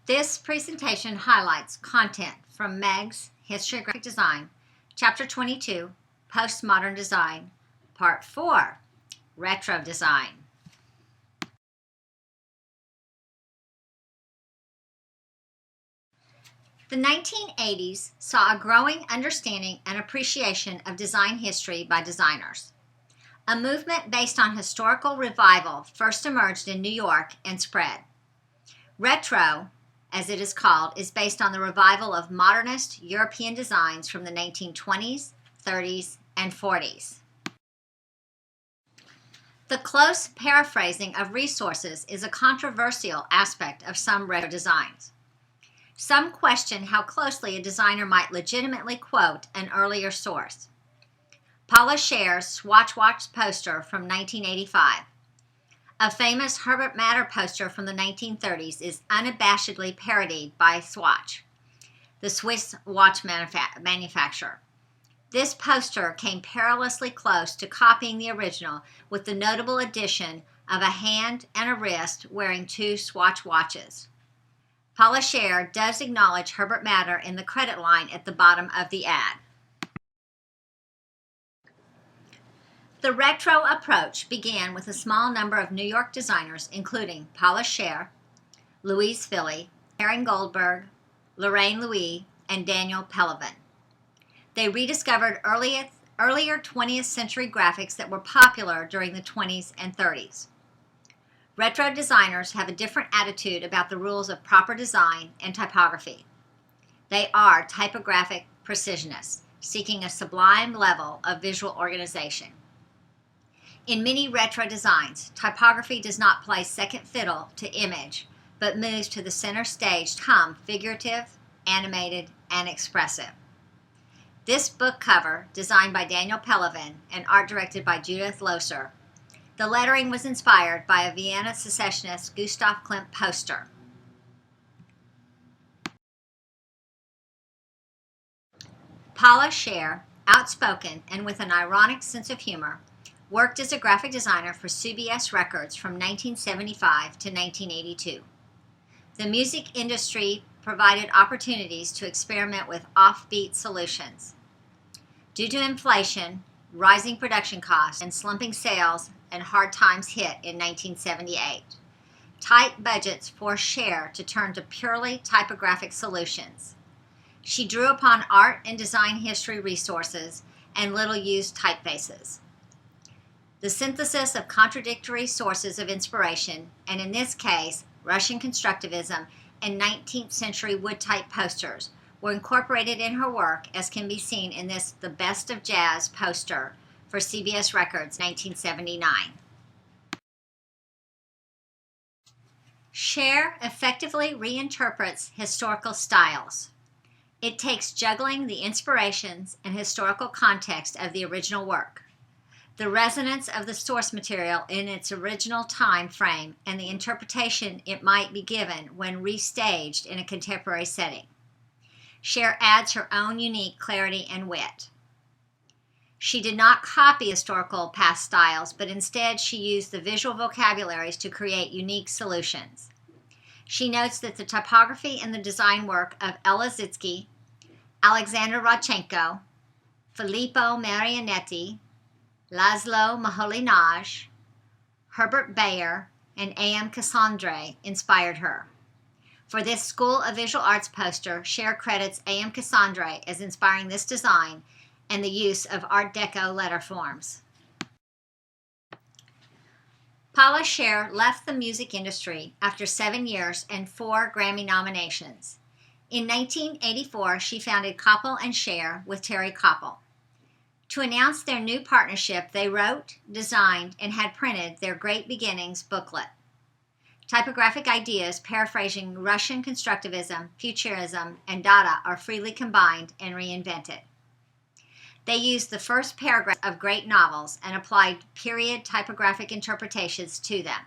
This presentation highlights content from Meg's History of Graphic Design, Chapter 22, Postmodern Design, Part 4, Retro Design. The 1980s saw a growing understanding and appreciation of design history by designers. A movement based on historical revival first emerged in New York and spread. Retro, as it is called, is based on the revival of modernist European designs from the 1920s, 30s, and 40s. The close paraphrasing of resources is a controversial aspect of some retro designs. Some question how closely a designer might legitimately quote an earlier source. Paula Scher's Swatch Watch poster from 1985. A famous Herbert Matter poster from the 1930s is unabashedly parodied by Swatch, the Swiss watch manufacturer. This poster came perilously close to copying the original with the notable addition of a hand and a wrist wearing two Swatch watches. Paula Scher does acknowledge Herbert Matter in the credit line at the bottom of the ad. The retro approach began with a small number of New York designers, including Paula Scher, Louise Fili, Karen Goldberg, Lorraine Louis, and Daniel Pellevin. They rediscovered earlier 20th century graphics that were popular during the 20s and 30s. Retro designers have a different attitude about the rules of proper design and typography. They are typographic precisionists, seeking a sublime level of visual organization. In many retro designs, typography does not play second fiddle to image, but moves to the center stage to become figurative, animated, and expressive. This book cover, designed by Daniel Pellevin and art directed by Judith Loser, the lettering was inspired by a Vienna secessionist Gustav Klimt poster. Paula Scher, outspoken and with an ironic sense of humor, worked as a graphic designer for CBS Records from 1975 to 1982. The music industry provided opportunities to experiment with offbeat solutions. Due to inflation, rising production costs, and slumping sales, and Hard Times hit in 1978, tight budgets forced Scher to turn to purely typographic solutions. She drew upon art and design history resources and little-used typefaces. The synthesis of contradictory sources of inspiration, and in this case, Russian constructivism and 19th century wood-type posters, were incorporated in her work, as can be seen in this The Best of Jazz poster for CBS Records 1979. Scher effectively reinterprets historical styles. It takes juggling the inspirations and historical context of the original work, the resonance of the source material in its original time frame, and the interpretation it might be given when restaged in a contemporary setting. Scher adds her own unique clarity and wit. She did not copy historical past styles, but instead she used the visual vocabularies to create unique solutions. She notes that the typography and the design work of Ella Zitsky, Alexander Rodchenko, Filippo Marinetti, Laszlo Moholy-Nagy, Herbert Bayer, and A.M. Cassandre inspired her. For this School of Visual Arts poster, Scher credits A.M. Cassandre as inspiring this design and the use of Art Deco letter forms. Paula Scher left the music industry after 7 years and 4 Grammy nominations. In 1984, she founded Koppel & Scher with Terry Koppel. To announce their new partnership, they wrote, designed, and had printed their Great Beginnings booklet. Typographic ideas paraphrasing Russian constructivism, futurism, and Dada are freely combined and reinvented. They used the first paragraph of great novels and applied period typographic interpretations to them.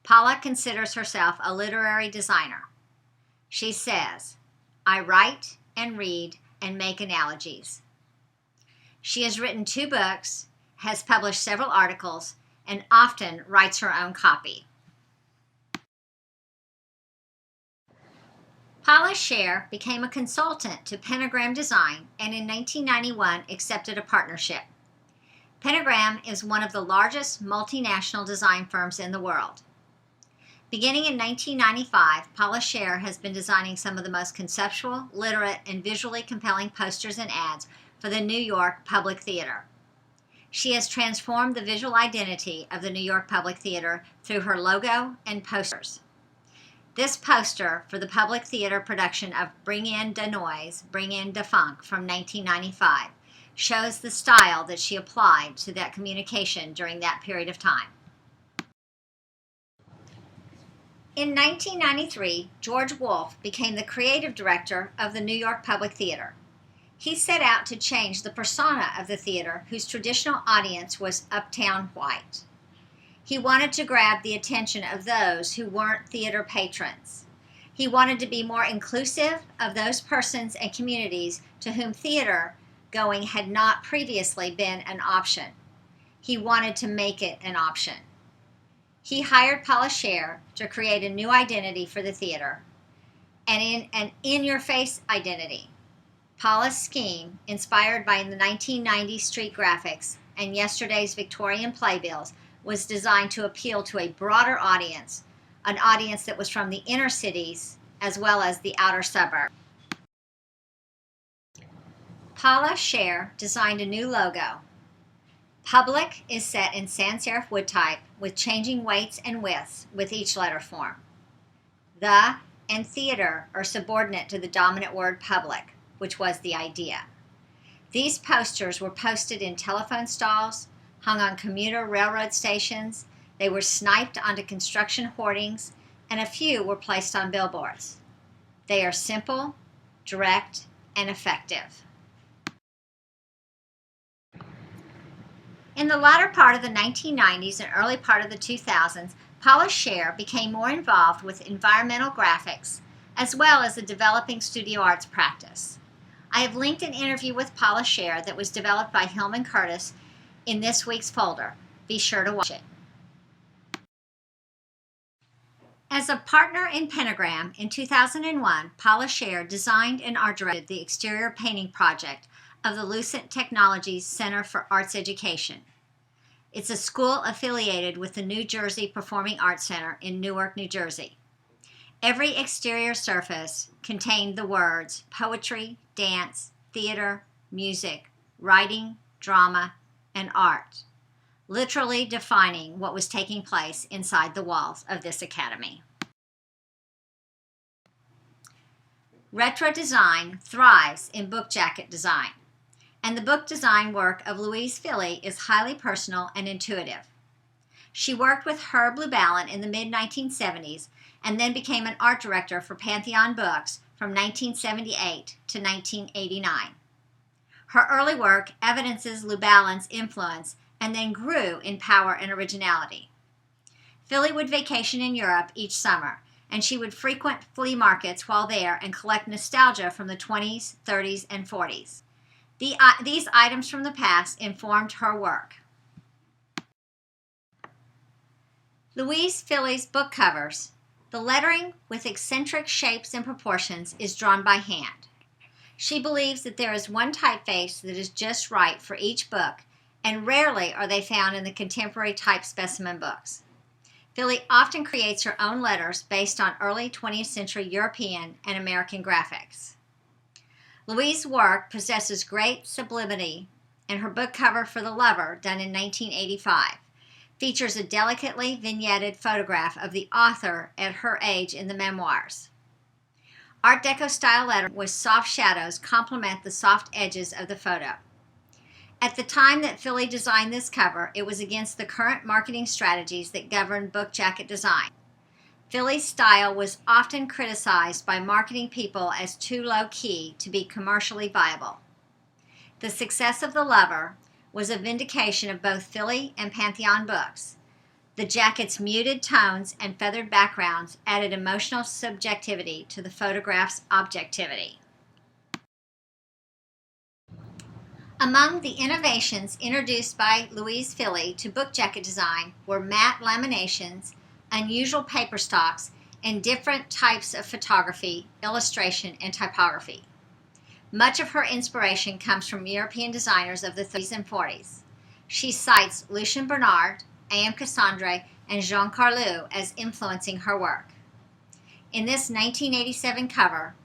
Paula considers herself a literary designer. She says, "I write and read and make analogies." She has written 2 books, has published several articles, and often writes her own copy. Paula Scher became a consultant to Pentagram Design and in 1991 accepted a partnership. Pentagram is one of the largest multinational design firms in the world. Beginning in 1995, Paula Scher has been designing some of the most conceptual, literate, and visually compelling posters and ads for the New York Public Theater. She has transformed the visual identity of the New York Public Theater through her logo and posters. This poster for the Public Theater production of Bring In Da Noise, Bring In Da Funk from 1995 shows the style that she applied to that communication during that period of time. In 1993, George Wolfe became the creative director of the New York Public Theater. He set out to change the persona of the theater, whose traditional audience was uptown white. He wanted to grab the attention of those who weren't theater patrons. He wanted to be more inclusive of those persons and communities to whom theater going had not previously been an option. He wanted to make it an option. He hired Paula Scher to create a new identity for the theater, and an in-your-face identity. Paula's scheme, inspired by the 1990s street graphics and yesterday's Victorian playbills, was designed to appeal to a broader audience, an audience that was from the inner cities as well as the outer suburbs. Paula Scher designed a new logo. Public is set in sans serif wood type with changing weights and widths with each letter form. The and theater are subordinate to the dominant word public, which was the idea. These posters were posted in telephone stalls, hung on commuter railroad stations, they were sniped onto construction hoardings, and a few were placed on billboards. They are simple, direct, and effective. In the latter part of the 1990s and early part of the 2000s, Paula Scher became more involved with environmental graphics, as well as the developing studio arts practice. I have linked an interview with Paula Scher that was developed by Hillman Curtis in this week's folder. Be sure to watch it. As a partner in Pentagram in 2001, Paula Scher designed and art directed the exterior painting project of the Lucent Technologies Center for Arts Education. It's a school affiliated with the New Jersey Performing Arts Center in Newark, New Jersey. Every exterior surface contained the words poetry, dance, theater, music, writing, drama, and art, literally defining what was taking place inside the walls of this academy. Retro design thrives in book jacket design, and the book design work of Louise Fili is highly personal and intuitive. She worked with Herb Lubalin in the mid-1970s and then became an art director for Pantheon Books from 1978 to 1989. Her early work evidences Lubalin's influence and then grew in power and originality. Fili would vacation in Europe each summer, and she would frequent flea markets while there and collect nostalgia from the 20s, 30s, and 40s. These items from the past informed her work. Louise Fili's book covers. The lettering with eccentric shapes and proportions is drawn by hand. She believes that there is one typeface that is just right for each book, and rarely are they found in the contemporary type specimen books. Fili often creates her own letters based on early 20th century European and American graphics. Louise's work possesses great sublimity, and her book cover for The Lover, done in 1985, features a delicately vignetted photograph of the author at her age in the memoirs. Art Deco style lettering with soft shadows complement the soft edges of the photo. At the time that Fili designed this cover, it was against the current marketing strategies that govern book jacket design. Fili's style was often criticized by marketing people as too low-key to be commercially viable. The success of The Lover was a vindication of both Fili and Pantheon Books. The jacket's muted tones and feathered backgrounds added emotional subjectivity to the photograph's objectivity. Among the innovations introduced by Louise Fili to book jacket design were matte laminations, unusual paper stocks, in different types of photography, illustration, and typography. Much of her inspiration comes from European designers of the 30s and 40s. She cites Lucien Bernard, A.M. Cassandre, and Jean Carlu as influencing her work. In this 1987 cover,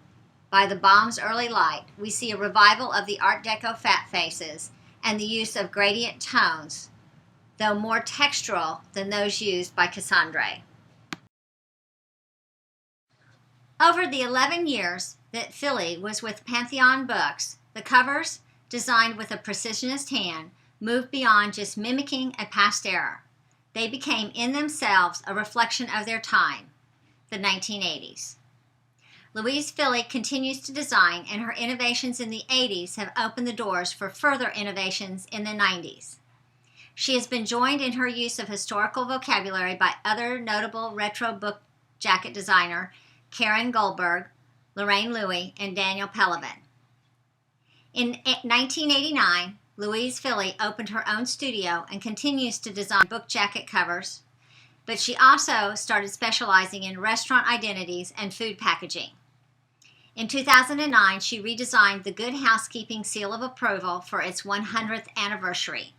By the Bomb's Early Light, we see a revival of the Art Deco fat faces and the use of gradient tones, though more textural than those used by Cassandre. Over the 11 years that Fili was with Pantheon Books, the covers, designed with a precisionist hand, moved beyond just mimicking a past era. They became in themselves a reflection of their time, the 1980s. Louise Fili continues to design, and her innovations in the 80s have opened the doors for further innovations in the 90s. She has been joined in her use of historical vocabulary by other notable retro book jacket designer Karen Goldberg, Lorraine Louie, and Daniel Pellevin. In 1989, Louise Fili opened her own studio and continues to design book jacket covers, but she also started specializing in restaurant identities and food packaging. In 2009, she redesigned the Good Housekeeping Seal of Approval for its 100th anniversary.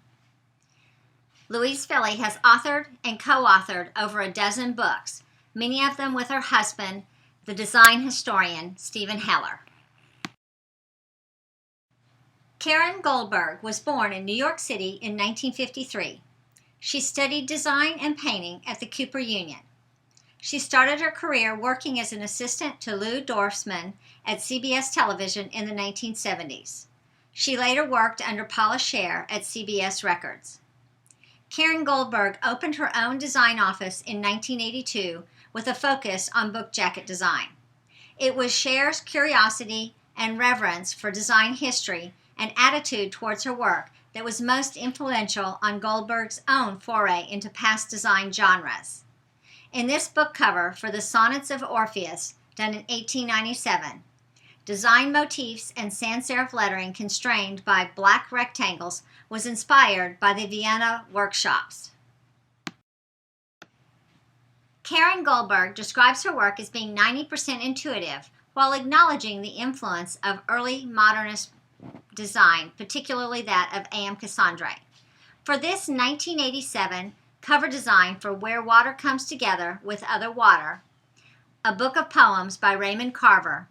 Louise Fili has authored and co-authored over a dozen books, many of them with her husband, the design historian Stephen Heller. Karen Goldberg was born in New York City in 1953. She studied design and painting at the Cooper Union. She started her career working as an assistant to Lou Dorfman at CBS Television in the 1970s. She later worked under Paula Scher at CBS Records. Karen Goldberg opened her own design office in 1982 with a focus on book jacket design. It was Scher's curiosity and reverence for design history and attitude towards her work that was most influential on Goldberg's own foray into past design genres. In this book cover for the Sonnets of Orpheus, done in 1897, design motifs and sans serif lettering constrained by black rectangles was inspired by the Vienna workshops. Karen Goldberg describes her work as being 90% intuitive while acknowledging the influence of early modernist design, particularly that of A.M. Cassandre. For this 1987 cover design for Where Water Comes Together with Other Water, a book of poems by Raymond Carver,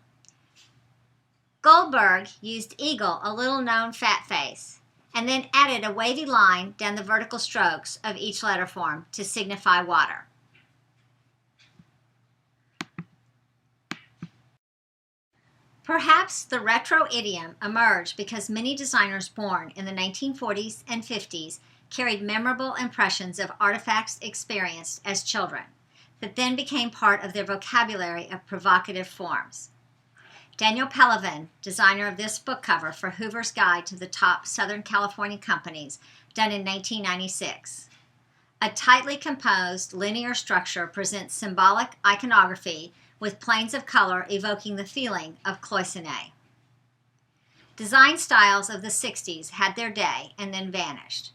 Goldberg used Eagle, a little-known fat face, and then added a wavy line down the vertical strokes of each letter form to signify water. Perhaps the retro idiom emerged because many designers born in the 1940s and 50s carried memorable impressions of artifacts experienced as children that then became part of their vocabulary of provocative forms. Daniel Pellevin, designer of this book cover for Hoover's Guide to the Top Southern California Companies, done in 1996. A tightly composed linear structure presents symbolic iconography with planes of color evoking the feeling of cloisonne. Design styles of the 60s had their day and then vanished,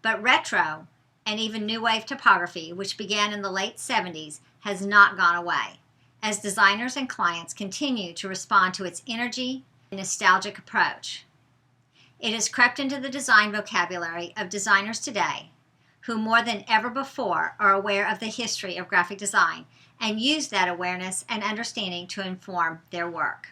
but retro and even new wave typography, which began in the late 70s, has not gone away, as designers and clients continue to respond to its energy and nostalgic approach. It has crept into the design vocabulary of designers today, who more than ever before are aware of the history of graphic design and use that awareness and understanding to inform their work.